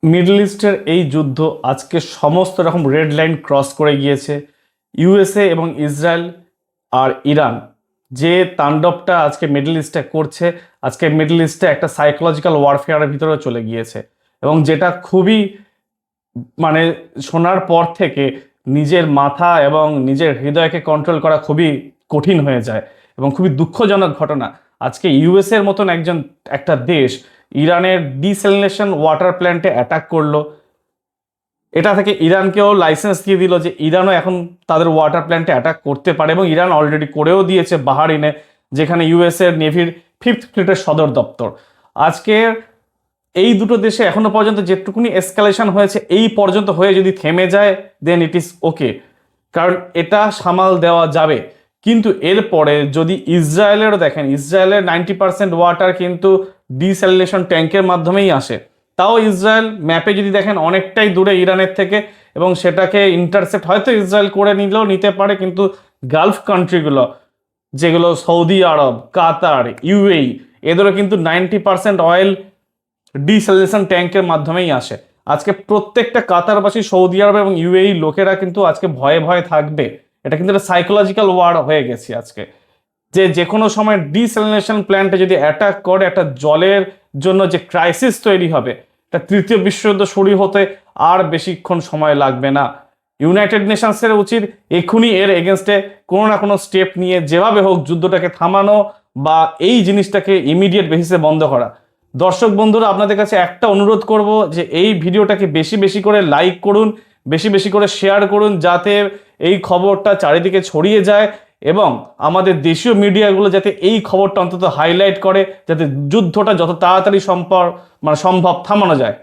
Middle ইস্টের এই যুদ্ধ আজকে সমস্ত রকম রেড লাইন ক্রস করে গিয়েছে। ইউএসএ এবং ইসরায়েল আর ইরান যে তাণ্ডবটা আজকে মিডল ইস্টে করছে, আজকে মিডল ইস্টে একটা সাইকোলজিক্যাল ওয়ারফেয়ারের ভিতরে চলে গিয়েছে, এবং যেটা খুবই মানে শোনার পর থেকে নিজের মাথা এবং নিজের হৃদয়কে কন্ট্রোল করা খুবই কঠিন হয়ে যায় এবং খুবই দুঃখজনক ঘটনা। আজকে ইউএসএ এর মতন একটা দেশ ইরানের ডিস্যালিনেশন ওয়াটার প্ল্যান্টে অ্যাটাক করলো। এটা থেকে ইরানকেও লাইসেন্স দিয়ে দিল যে ইরানও এখন তাদের ওয়াটার প্ল্যান্টে অ্যাটাক করতে পারে, এবং ইরান অলরেডি করেও দিয়েছে বাহারিনে, যেখানে ইউএসএ এর নেভির 5th ফ্লিটের সদর দপ্তর। আজকে এই দুটো দেশে এখনো পর্যন্ত যেটুকুনি এসকালেশন হয়েছে এই পর্যন্ত হয়ে যদি থেমে যায় দেন ইট ইজ ওকে, কারণ এটা সামাল দেওয়া যাবে। কিন্তু এরপরে যদি ইসরায়েলেরও দেখেন, ইসরায়েলের 90% ওয়াটার কিন্তু ডিস্যালিনেশন ট্যাঙ্কের মাধ্যমেই আসে। তাও ইসরায়েল ম্যাপে যদি দেখেন অনেকটাই দূরে ইরানের থেকে, এবং সেটাকে ইন্টারসেপ্ট হয়তো ইসরায়েল করে নিলেও নিতে পারে, কিন্তু গালফ কান্ট্রিগুলো যেগুলো সৌদি আরব, কাতার, ইউএই, এদেরও কিন্তু 90% অয়েল ডিস্যালিনেশন ট্যাঙ্কের মাধ্যমেই আসে। আজকে প্রত্যেকটা কাতারবাসী, সৌদি আরব এবং ইউএই লোকেরা কিন্তু আজকে ভয়ে ভয়ে থাকবে। এটা কিন্তু একটা সাইকোলজিক্যাল ওয়ার হয়ে গেছে আজকে, যে কোনো সময় ডিস্যালিনেশন প্ল্যান্টে যদি অ্যাটাক করে একটা জলের জন্য যে ক্রাইসিস তৈরি হবে, এটা তৃতীয় বিশ্বযুদ্ধ শুরু হতে আর বেশিক্ষণ সময় লাগবে না। ইউনাইটেড নেশনসের উচিত এখনই এর এগেনস্টে কোনো না কোনো স্টেপ নিয়ে যেভাবে হোক যুদ্ধটাকে থামানো বা এই জিনিসটাকে ইমিডিয়েট বেসিসে বন্ধ করা। দর্শক বন্ধুরা, আপনাদের কাছে একটা অনুরোধ করব যে এই ভিডিওটাকে বেশি বেশি করে লাইক করুন, বেশি বেশি করে শেয়ার করুন, যাতে এই খবরটা চারিদিকে ছড়িয়ে যায়, এবং আমাদের দেশীয় মিডিয়াগুলো যাতে এই খবরটা অন্তত হাইলাইট করে, যাতে যুদ্ধটা যত তাড়াতাড়ি সম্ভব থামানো যায়।